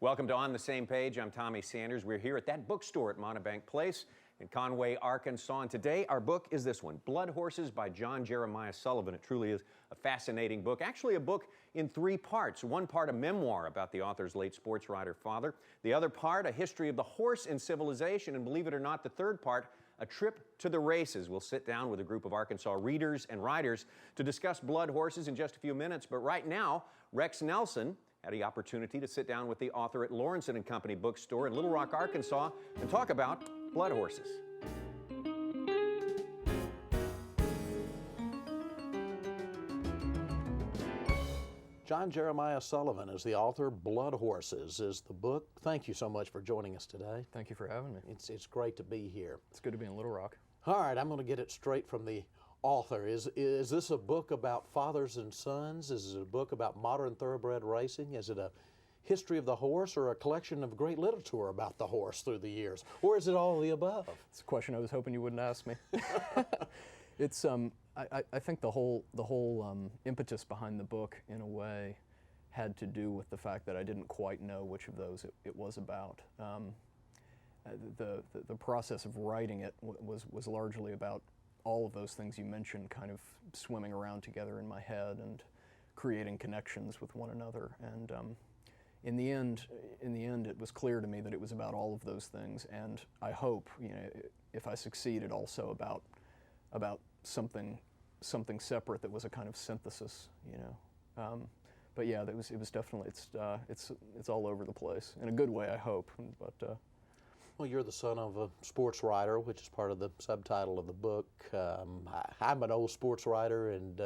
Welcome to On the Same Page. I'm Tommy Sanders. We're here at that bookstore at Montebank Place in Conway, Arkansas. And today our book is this one, Blood Horses by John Jeremiah Sullivan. It truly is a fascinating book. Actually a book in 3 parts. One part a memoir about the author's late sportswriter father. The other part a history of the horse in civilization. And believe it or not, the third part a trip to the races. We'll sit down with a group of Arkansas readers and writers to discuss blood horses in just a few minutes. But right now, Rex Nelson had the opportunity to sit down with the author at Lorenzen and Co bookstore in Little Rock, Arkansas, and talk about blood horses. John Jeremiah Sullivan is the author. Blood Horses is the book. Thank you so much for joining us today. Thank you for having me. It's great to be here. It's good to be in Little Rock. All right, I'm going to get it straight from the author. Is this a book about fathers and sons? Is it a book about modern thoroughbred racing? Is it a history of the horse or a collection of great literature about the horse through the years? Or is it all of the above? It's a question I was hoping you wouldn't ask me. It's I think the whole impetus behind the book, in a way, had to do with the fact that I didn't quite know which of those it was about. The process of writing it was largely about all of those things you mentioned kind of swimming around together in my head and creating connections with one another. And in the end, it was clear to me that it was about all of those things. And I hope, if I succeeded, also about something separate that was a kind of synthesis, But yeah, it was definitely it's all over the place in a good way, I hope. But well, you're the son of a sports writer, which is part of the subtitle of the book. I'm an old sports writer, and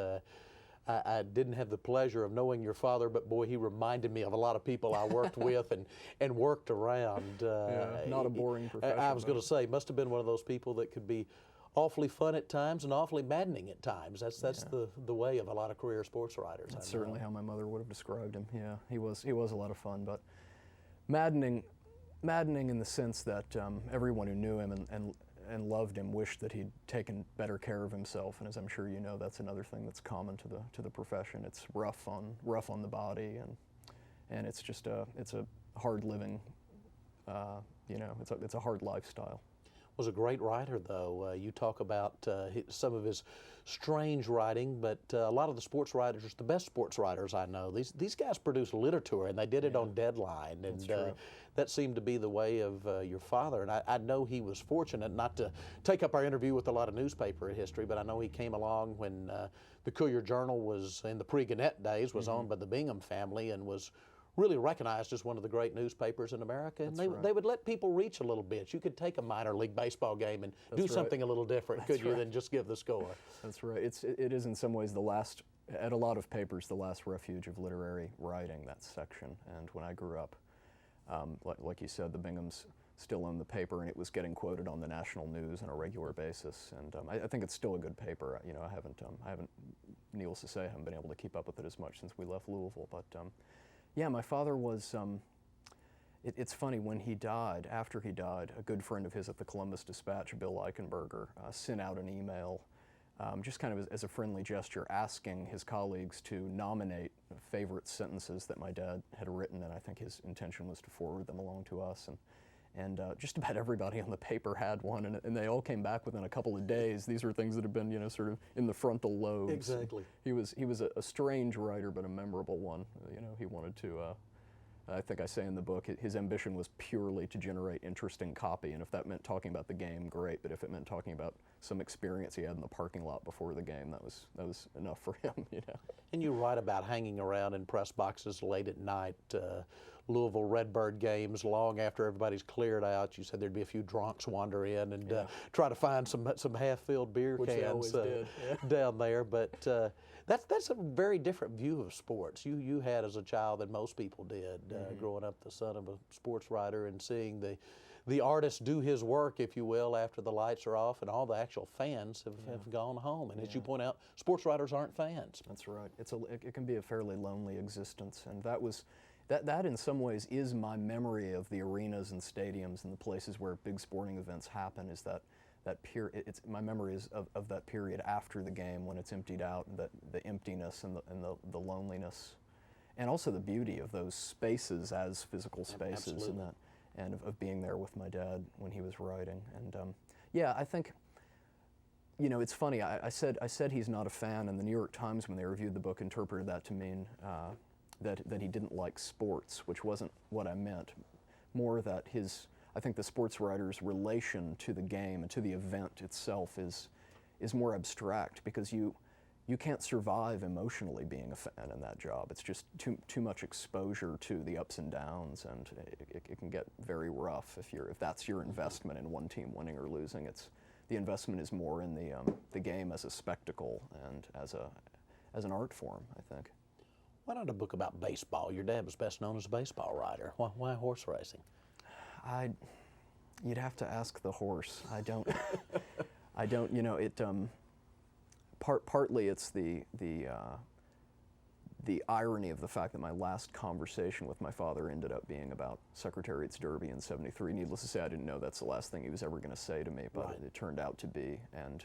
I didn't have the pleasure of knowing your father, but boy, he reminded me of a lot of people I worked with and worked around. Yeah, not a boring profession. I was going to say, must have been one of those people that could be awfully fun at times and awfully maddening at times. That's the way of a lot of career sports writers. That's certainly how my mother would have described him. Yeah, he was a lot of fun, but maddening in the sense that everyone who knew him and loved him wished that he'd taken better care of himself. And as I'm sure you know, that's another thing that's common to the profession. It's rough on the body, and it's just it's a hard living. It's a hard lifestyle. Was a great writer, though. You talk about some of his strange writing, but a lot of the sports writers, the best sports writers I know, these guys produce literature, and they did it on deadline, and that seemed to be the way of your father. And I know he was fortunate, not to take up our interview with a lot of newspaper history, but I know he came along when the Courier Journal was, in the pre-Gannett days, was owned by the Bingham family and was really recognized as one of the great newspapers in America. And they would let people reach a little bit. You could take a minor league baseball game and do something a little different, could you, than just give the score. That's right. It is in some ways at a lot of papers, the last refuge of literary writing, that section. And when I grew up, like you said, the Binghams still owned the paper, and it was getting quoted on the national news on a regular basis. And I think it's still a good paper. I haven't, needless to say, I haven't been able to keep up with it as much since we left Louisville. But yeah, my father was, it's funny, after he died, a good friend of his at the Columbus Dispatch, Bill Eichenberger, sent out an email just kind of as a friendly gesture, asking his colleagues to nominate favorite sentences that my dad had written, and I think his intention was to forward them along to us. And just about everybody on the paper had one, and they all came back within a couple of days. These were things that had been, sort of in the frontal lobes. Exactly. He was a strange writer, but a memorable one. He wanted to. I think I say in the book, his ambition was purely to generate interesting copy, and if that meant talking about the game, great. But if it meant talking about some experience he had in the parking lot before the game, that was enough for him. And you write about hanging around in press boxes late at night. Louisville Redbird games, long after everybody's cleared out. You said there'd be a few drunks wander in and try to find some half-filled beer cans down there. But that's a very different view of sports you had as a child than most people did, growing up the son of a sports writer and seeing the artist do his work, if you will, after the lights are off and all the actual fans have gone home. And as you point out, sports writers aren't fans. That's right. It can be a fairly lonely existence, and that in some ways is my memory of the arenas and stadiums and the places where big sporting events happen. Is that it's my memory is of that period after the game when it's emptied out, and the emptiness and the loneliness. also the beauty of those spaces as physical spaces, Absolutely. and of being there with my dad when he was writing. And yeah, I think, you know, it's funny. I said he's not a fan, and the New York Times, when they reviewed the book, interpreted that to mean that he didn't like sports, which wasn't what I meant. More that I think the sports writer's relation to the game and to the event itself is more abstract, because you can't survive emotionally being a fan in that job. It's just too much exposure to the ups and downs, and it can get very rough if that's your investment in one team winning or losing. The investment is more in the game as a spectacle and as an art form, I think. Why not a book about baseball? Your dad was best known as a baseball writer. Why horse racing? You'd have to ask the horse. I don't. You know, it. Partly it's the irony of the fact that my last conversation with my father ended up being about Secretariat's Derby in '73. Needless to say, I didn't know that's the last thing he was ever going to say to me, but Right. it turned out to be. And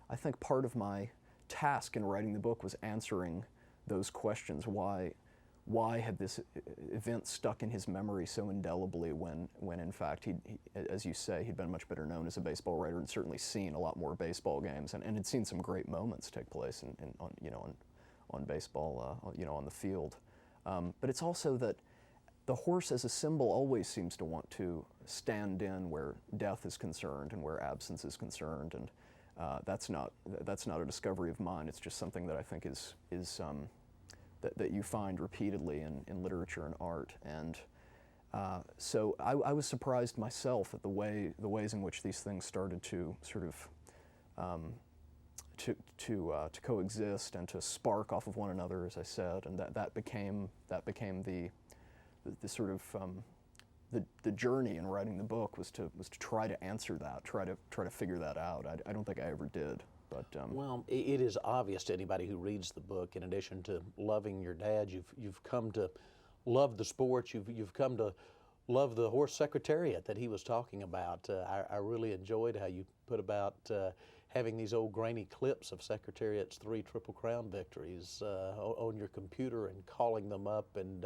I think part of my task in writing the book was answering those questions. Why had this event stuck in his memory so indelibly when in fact he, as you say, he'd been much better known as a baseball writer and certainly seen a lot more baseball games and had seen some great moments take place on baseball, on the field. But it's also that the horse as a symbol always seems to want to stand in where death is concerned and where absence is concerned, and that's not a discovery of mine. It's just something that I think is that you find repeatedly in literature and art. And so I was surprised myself at the ways in which these things started to sort of to coexist and to spark off of one another, as I said, and that became the sort of the journey in writing the book was to try to answer that, try to figure that out. I don't think I ever did. But, well, it is obvious to anybody who reads the book, in addition to loving your dad, you've come to love the sport, you've come to love the horse secretariat that he was talking about. I really enjoyed how you put about having these old grainy clips of Secretariat's 3 Triple Crown victories on your computer and calling them up and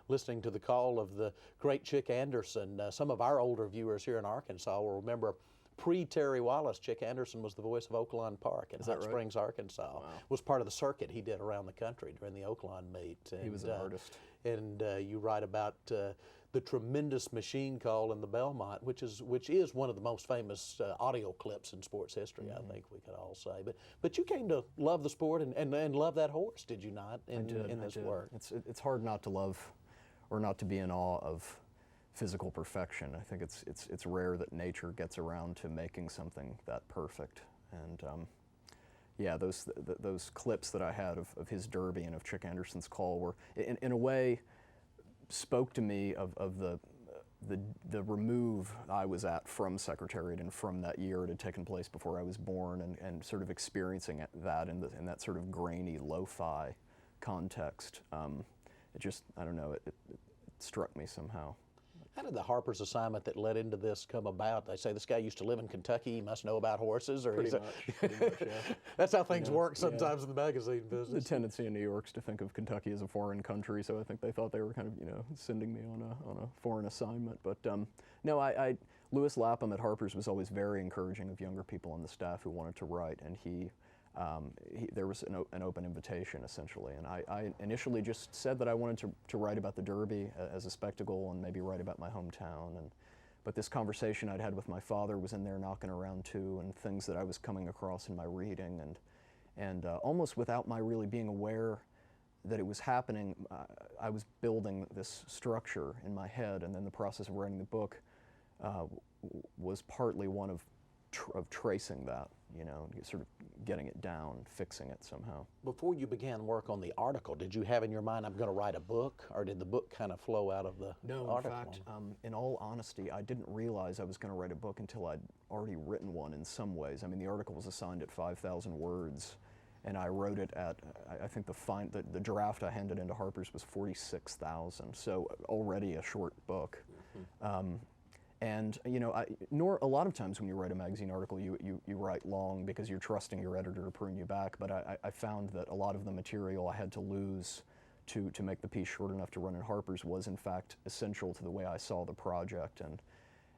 listening to the call of the great Chick Anderson. Some of our older viewers here in Arkansas will remember pre-Terry Wallace, Chick Anderson was the voice of Oaklawn Park in Hot Springs, Arkansas. Wow. Was part of the circuit he did around the country during the Oaklawn meet. And, he was an artist. And you write about the tremendous machine call in the Belmont, which is one of the most famous audio clips in sports history, I think we could all say. But you came to love the sport and love that horse, did you not, in this work? It's hard not to love or not to be in awe of physical perfection. I think it's rare that nature gets around to making something that perfect. And yeah, those clips that I had of his derby and of Chick Anderson's call were, in a way, spoke to me of the remove I was at from Secretariat and from that year it had taken place before I was born, and sort of experiencing that in that sort of grainy lo-fi context. It just, I don't know, it struck me somehow. How did the Harper's assignment that led into this come about? They say this guy used to live in Kentucky, he must know about horses, or Pretty much, yeah. That's how things work sometimes in the magazine business. The tendency in New York is to think of Kentucky as a foreign country, so I think they thought they were kind of, sending me on a foreign assignment. But no, Lewis Lapham at Harper's was always very encouraging of younger people on the staff who wanted to write, and there was an open invitation, essentially. And I initially just said that I wanted to write about the Derby as a spectacle and maybe write about my hometown. But this conversation I'd had with my father was in there knocking around too, and things that I was coming across in my reading. And almost without my really being aware that it was happening, I was building this structure in my head. And then the process of writing the book was partly one of tracing that, sort of getting it down, fixing it somehow. Before you began work on the article, did you have in your mind, I'm going to write a book, or did the book kind of flow out of the article? In fact, in all honesty, I didn't realize I was going to write a book until I'd already written one in some ways. I mean, the article was assigned at 5,000 words, and I wrote it at, I think the draft I handed into Harper's was 46,000, so already a short book. Mm-hmm. And a lot of times when you write a magazine article, you write long because you're trusting your editor to prune you back. But I found that a lot of the material I had to lose to make the piece short enough to run in Harper's was in fact essential to the way I saw the project,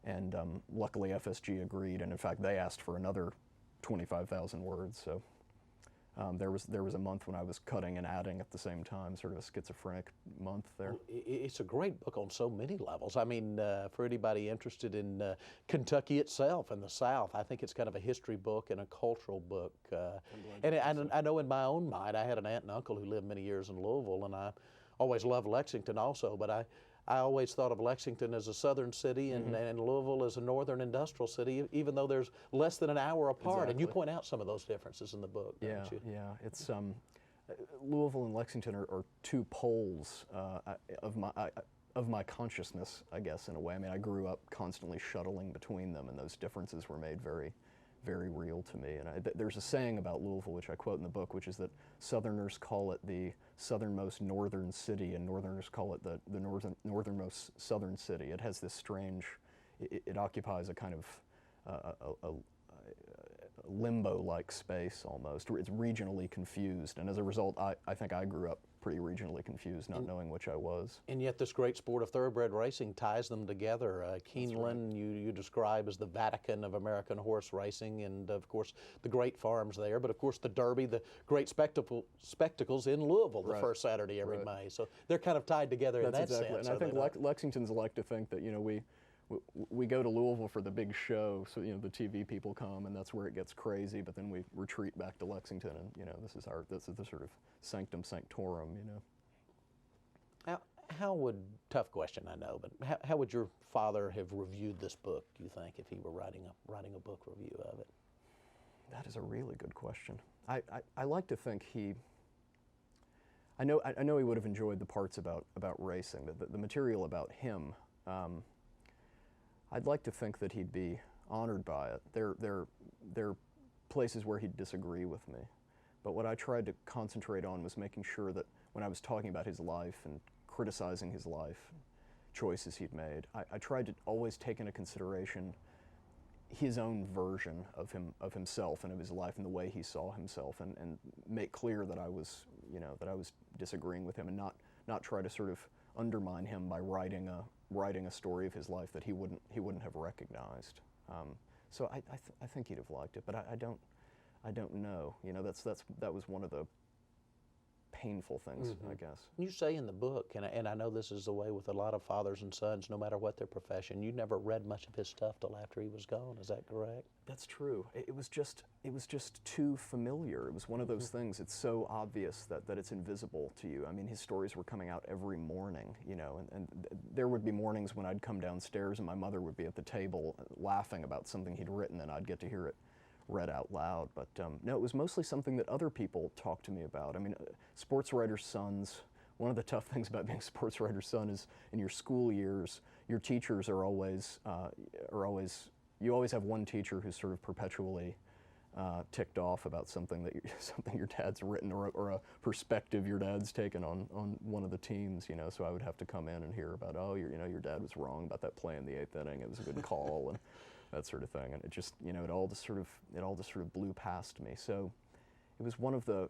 and luckily FSG agreed, and in fact they asked for another 25,000 words. So there was a month when I was cutting and adding at the same time, sort of a schizophrenic month there. Well, it's a great book on so many levels. I mean, for anybody interested in Kentucky itself and the South, I think it's kind of a history book and a cultural book. And I know in my own mind, I had an aunt and uncle who lived many years in Louisville, and I always loved Lexington also, but I always thought of Lexington as a southern city and Louisville as a northern industrial city, even though there's less than an hour apart. Exactly. And you point out some of those differences in the book, don't you? Yeah. It's Louisville and Lexington are two poles of my consciousness, I guess, in a way. I mean, I grew up constantly shuttling between them, and those differences were made very, very real to me. And there's a saying about Louisville, which I quote in the book, which is that Southerners call it the southernmost northern city, and Northerners call it the northernmost southern city. It has this strange, it occupies a kind of a limbo-like space almost. It's regionally confused, and as a result, I think I grew up pretty regionally confused, not knowing which I was. And yet this great sport of thoroughbred racing ties them together. Keeneland, you describe as the Vatican of American horse racing, and of course the great farms there, but of course the Derby, the great spectacles in Louisville the first Saturday every May. So they're kind of tied together in that sense. And I think Lexingtons like to think that, you know, we go to Louisville for the big show, so, you know, the TV people come and that's where it gets crazy, but then we retreat back to Lexington, and, you know, this is the sort of sanctum sanctorum, you know. How would, tough question I know, but how would your father have reviewed this book, you think, if he were writing a book review of it? That is a really good question. I like to think I know he would have enjoyed the parts about racing, the material about him. I'd like to think that he'd be honored by it. There are places where he'd disagree with me, but what I tried to concentrate on was making sure that when I was talking about his life and criticizing his life, choices he'd made, I tried to always take into consideration his own version of himself and of his life and the way he saw himself, and make clear that I was, you know, that I was disagreeing with him, and not try to sort of undermine him by writing a story of his life that he wouldn't have recognized. So I think he'd have liked it, but I don't know. You know, that was one of the painful things, I guess. You say in the book, and I know this is the way with a lot of fathers and sons, no matter what their profession, you never read much of his stuff till after he was gone. Is that correct? That's true. It was just too familiar. It was one of those things. It's so obvious that it's invisible to you. I mean, his stories were coming out every morning, you know, and there would be mornings when I'd come downstairs and my mother would be at the table laughing about something he'd written, and I'd get to hear it read out loud. But no, it was mostly something that other people talked to me about. I mean, sportswriter's sons, one of the tough things about being a sportswriter's son is in your school years, your teachers are always, you always have one teacher who's sort of perpetually ticked off about something something your dad's written, or a perspective your dad's taken on one of the teams, you know. So I would have to come in and hear about, oh, your dad was wrong about that play in the 8th inning. It was a good call, and that sort of thing. And it just, you know, it all just sort of blew past me. So it was one of the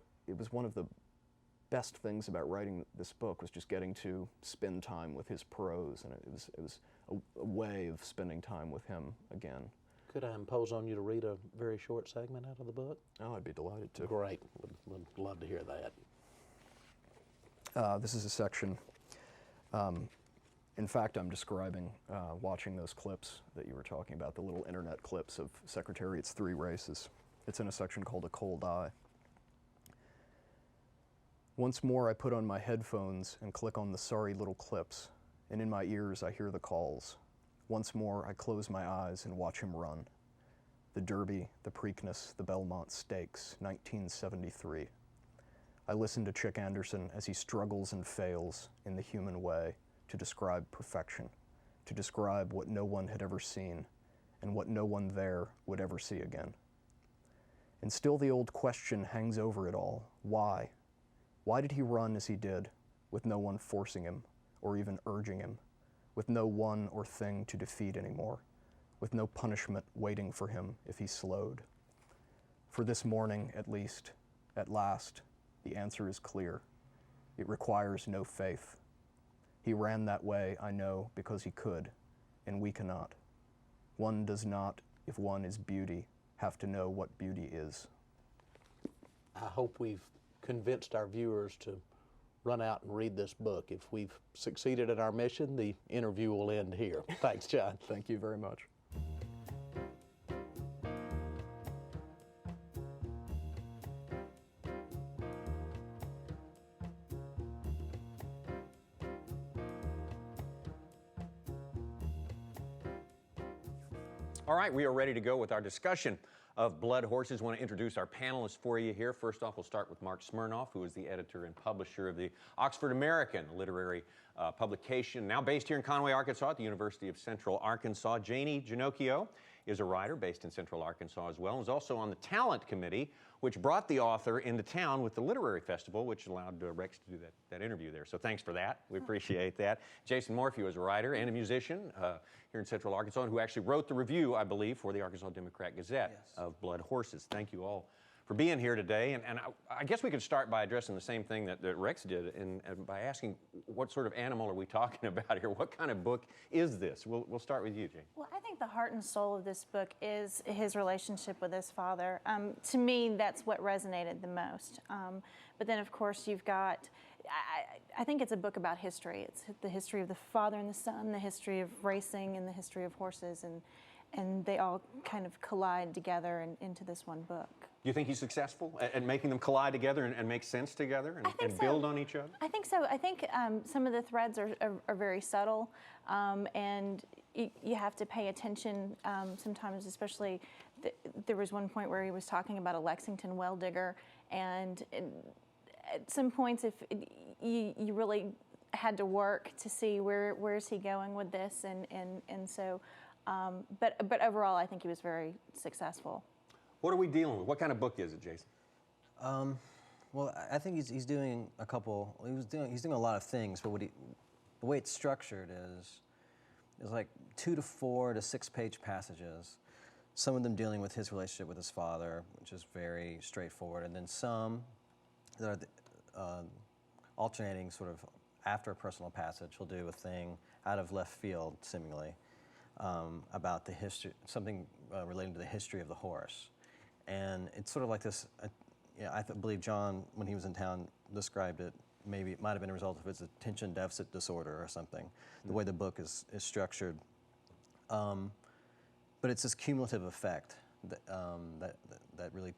best things about writing this book, was just getting to spend time with his prose, and it was a way of spending time with him again. Could I impose on you to read a very short segment out of the book? Oh, I'd be delighted to. Great. Would love to hear that. This is a section. In fact, I'm describing watching those clips that you were talking about, the little internet clips of Secretariat's 3 races. It's in a section called A Cold Eye. Once more I put on my headphones and click on the sorry little clips, and in my ears I hear the calls. Once more I close my eyes and watch him run. The Derby, the Preakness, the Belmont Stakes, 1973. I listen to Chick Anderson as he struggles and fails in the human way to describe perfection, to describe what no one had ever seen and what no one there would ever see again. And still the old question hangs over it all. Why? Why did he run as he did, with no one forcing him or even urging him, with no one or thing to defeat anymore, with no punishment waiting for him if he slowed? For this morning, at least, at last, the answer is clear. It requires no faith. He ran that way, I know, because he could, and we cannot. One does not, if one is beauty, have to know what beauty is. I hope we've convinced our viewers to run out and read this book. If we've succeeded in our mission, the interview will end here. Thanks, John. Thank you very much. All right, we are ready to go with our discussion of Blood Horses. I want to introduce our panelists for you here. First off, we'll start with Mark Smirnoff, who is the editor and publisher of the Oxford American, a literary publication, now based here in Conway, Arkansas, at the University of Central Arkansas. Janie Ginocchio is a writer based in Central Arkansas as well, and is also on the talent committee, which brought the author into town with the Literary Festival, which allowed Rex to do that interview there. So thanks for that. We appreciate that. Jason Morphew is a writer and a musician here in Central Arkansas, and who actually wrote the review, I believe, for the Arkansas Democrat Gazette of Blood Horses. Thank you all for being here today. And I guess we could start by addressing the same thing that Rex did, and by asking, what sort of animal are we talking about here? What kind of book is this? We'll start with you, Jane. Well, I think the heart and soul of this book is his relationship with his father. To me, that's what resonated the most. But then, of course, you've got, I think it's a book about history. It's the history of the father and the son, the history of racing, and the history of horses, and they all kind of collide together into this one book. Do you think he's successful at making them collide together and make sense together and so. build on each other? I think so. I think some of the threads are very subtle, and you have to pay attention sometimes, especially there was one point where he was talking about a Lexington well digger, and at some points if you really had to work to see where's he going with this, and so but overall I think he was very successul. What are we dealing with? What kind of book is it, Jason? Well, I think he's doing a couple. He's doing a lot of things, but the way it's structured is like 2 to 4 to 6 page passages. Some of them dealing with his relationship with his father, which is very straightforward, and then some that are alternating sort of after a personal passage. He'll do a thing out of left field, seemingly, about the history, something relating to the history of the horse. And it's sort of like this, I believe John, when he was in town, described it, maybe it might have been a result of his attention deficit disorder or something, the way the book is structured. But it's this cumulative effect that really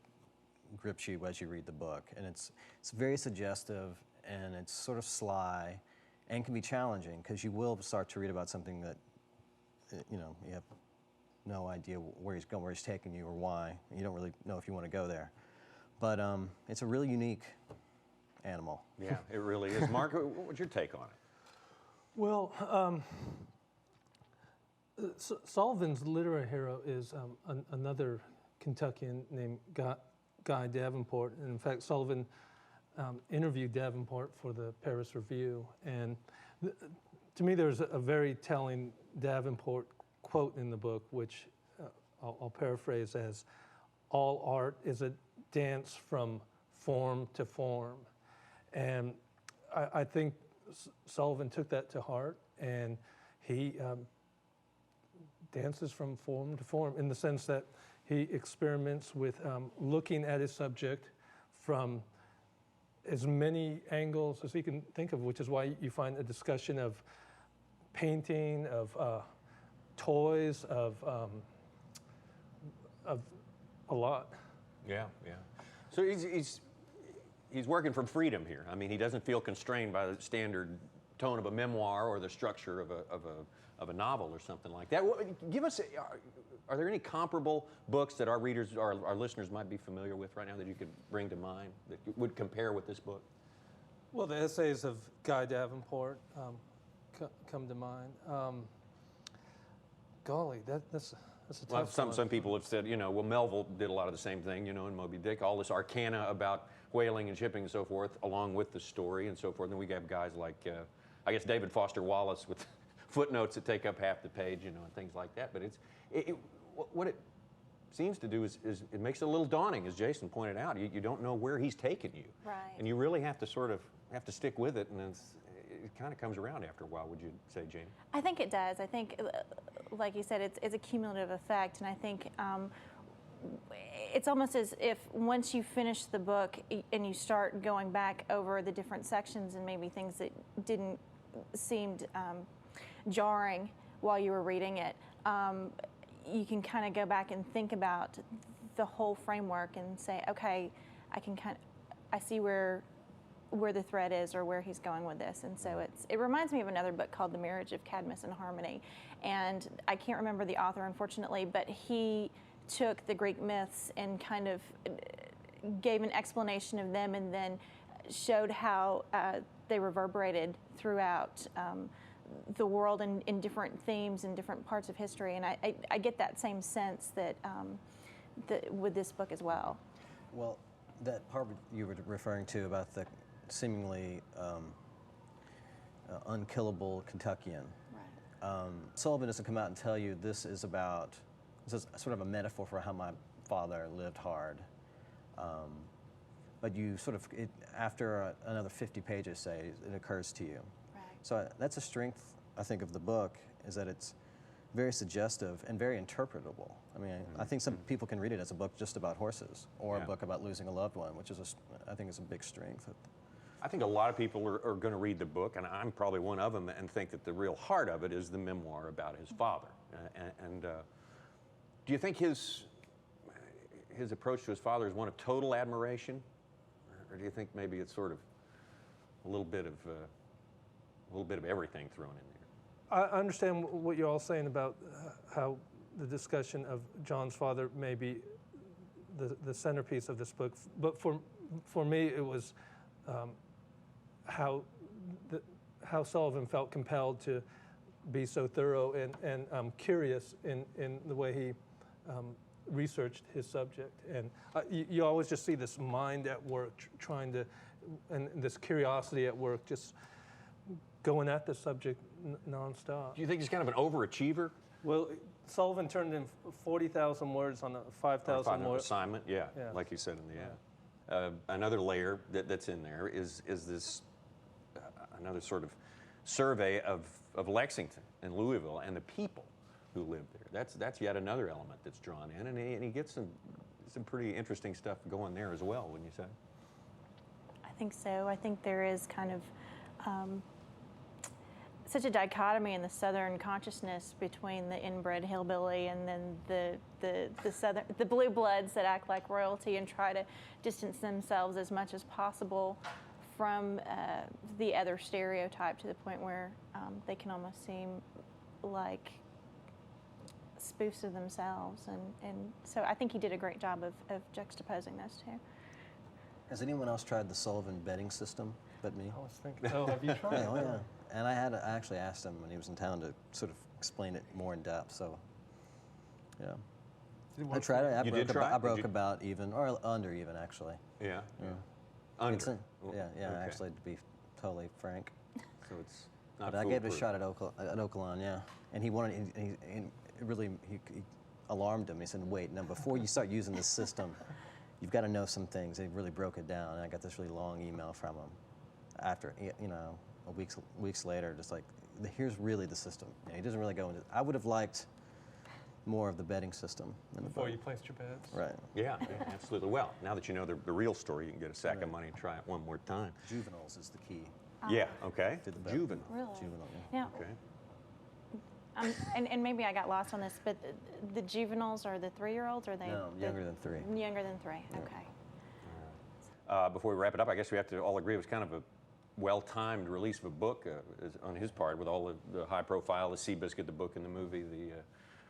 grips you as you read the book. And it's very suggestive, and it's sort of sly, and can be challenging, because you will start to read about something that, you have no idea where he's going, where he's taking you, or why. You don't really know if you want to go there. But it's a really unique animal. Yeah, it really is. Mark, what's your take on it? Well, Sullivan's literary hero is another Kentuckian named Guy Davenport. And in fact, Sullivan interviewed Davenport for the Paris Review. And to me, there's a very telling Davenport quote in the book, which I'll paraphrase as, "All art is a dance from form to form." And I think Sullivan took that to heart, and he dances from form to form, in the sense that he experiments with looking at his subject from as many angles as he can think of, which is why you find a discussion of painting, of toys, of a lot. Yeah. So he's working from freedom here. I mean, he doesn't feel constrained by the standard tone of a memoir or the structure of a novel or something like that. Give us, are there any comparable books that our readers or our listeners might be familiar with right now that you could bring to mind that would compare with this book? Well, the essays of Guy Davenport come to mind. Golly, that's a tough one. Some people have said, well, Melville did a lot of the same thing, in Moby Dick, all this arcana about whaling and shipping and so forth, along with the story and so forth. And we have guys like, I guess, David Foster Wallace with footnotes that take up half the page, and things like that. But what it seems to do is it makes it a little daunting, as Jason pointed out. You don't know where he's taking you. Right. And you really have to sort of have to stick with it, and it kind of comes around after a while, would you say, Jamie? I think it does. I think, like you said, it's a cumulative effect, and I think it's almost as if once you finish the book and you start going back over the different sections and maybe things that didn't seemed jarring while you were reading it, you can kind of go back and think about the whole framework and say, okay, I see where the thread is or where he's going with this. And so it reminds me of another book called The Marriage of Cadmus and Harmony. And I can't remember the author, unfortunately, but he took the Greek myths and kind of gave an explanation of them and then showed how they reverberated throughout the world in different themes and different parts of history. And I get that same sense that with this book as well. Well, that part you were referring to about the seemingly unkillable Kentuckian. Right. Sullivan doesn't come out and tell you this is sort of a metaphor for how my father lived hard. But you sort of, after another 50 pages, say, it occurs to you. Right. So that's a strength, I think, of the book, is that it's very suggestive and very interpretable. I mean, I think some people can read it as a book just about horses or a book about losing a loved one, which is, I think, is a big strength. I think a lot of people are going to read the book, and I'm probably one of them, and think that the real heart of it is the memoir about his father. Do you think his approach to his father is one of total admiration, or do you think maybe it's sort of a little bit of everything thrown in there? I understand what you're all saying about how the discussion of John's father may be the centerpiece of this book, but for me it was how Sullivan felt compelled to be so thorough and curious in the way he researched his subject. And you always just see this mind at work trying to, and this curiosity at work just going at the subject nonstop. Do you think he's kind of an overachiever? Well, Sullivan turned in 40,000 words on a 5,000 word assignment, yeah, like you said in the end. Another layer that's in there is this another sort of survey of Lexington and Louisville and the people who live there. That's yet another element that's drawn in, and he gets some pretty interesting stuff going there as well, wouldn't you say? I think so. I think there is kind of such a dichotomy in the Southern consciousness between the inbred hillbilly and then the blue bloods that act like royalty and try to distance themselves as much as possible from the other stereotype, to the point where they can almost seem like spoofs of themselves. And so I think he did a great job of juxtaposing those two. Has anyone else tried the Sullivan betting system but me? I was thinking, have you tried it? Yeah. And I actually asked him when he was in town to sort of explain it more in depth. So, yeah. I tried it. I broke about even, or under even, actually. Yeah. Under. Yeah. Actually, to be totally frank. So it's not. But I gave it a shot at Oaklawn, yeah. And he wanted. He alarmed him. He said, "Wait, now before you start using this system, you've got to know some things." He really broke it down, and I got this really long email from him after, weeks later, just like, here's really the system. He doesn't really go into. I would have liked more of the betting system in the Before book. you placed your bets? Right. Yeah, absolutely. Well, now that you know the real story, you can get a sack of money and try it one more time. Juveniles is the key. Yeah, okay. To the bet. Juvenile. Really? Juvenile. Yeah. Now, Okay. and maybe I got lost on this, but the juveniles are the 3-year-olds, or they? No, younger than 3. Younger than 3. Yeah. Okay. Before we wrap it up, I guess we have to all agree it was kind of a well-timed release of a book on his part, with all the high profile, the Seabiscuit, the book and the movie,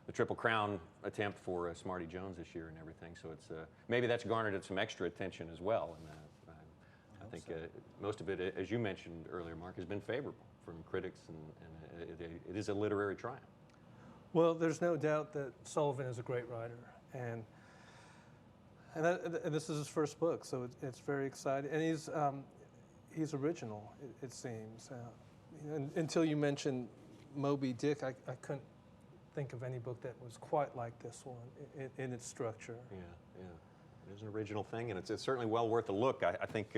the Triple Crown attempt for Smarty Jones this year and everything. So it's maybe that's garnered some extra attention as well. And I think most of it, as you mentioned earlier, Mark, has been favorable from critics, and it is a literary triumph. Well, there's no doubt that Sullivan is a great writer, and this is his first book, so it's very exciting. And he's original, it seems. Until you mentioned Moby Dick, I couldn't think of any book that was quite like this one in its structure. Yeah. It is an original thing, and it's certainly well worth a look. I think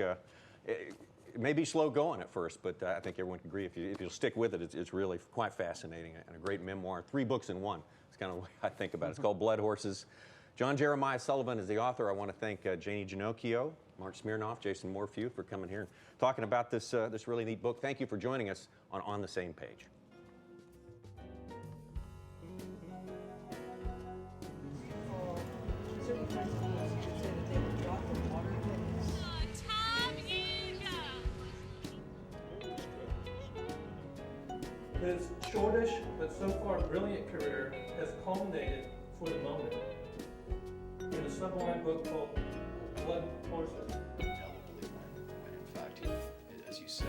It may be slow going at first, but I think everyone can agree if you'll stick with it, it's really quite fascinating and a great memoir. 3 books in one. It's kind of the way I think about it. It's called Blood Horses. John Jeremiah Sullivan is the author. I want to thank Janie Ginocchio, Mark Smirnoff, Jason Morphew for coming here and talking about this really neat book. Thank you for joining us on the Same Page. His shortish but so far brilliant career has culminated for the moment in a sublime book called Blood Horses. In fact, as you say,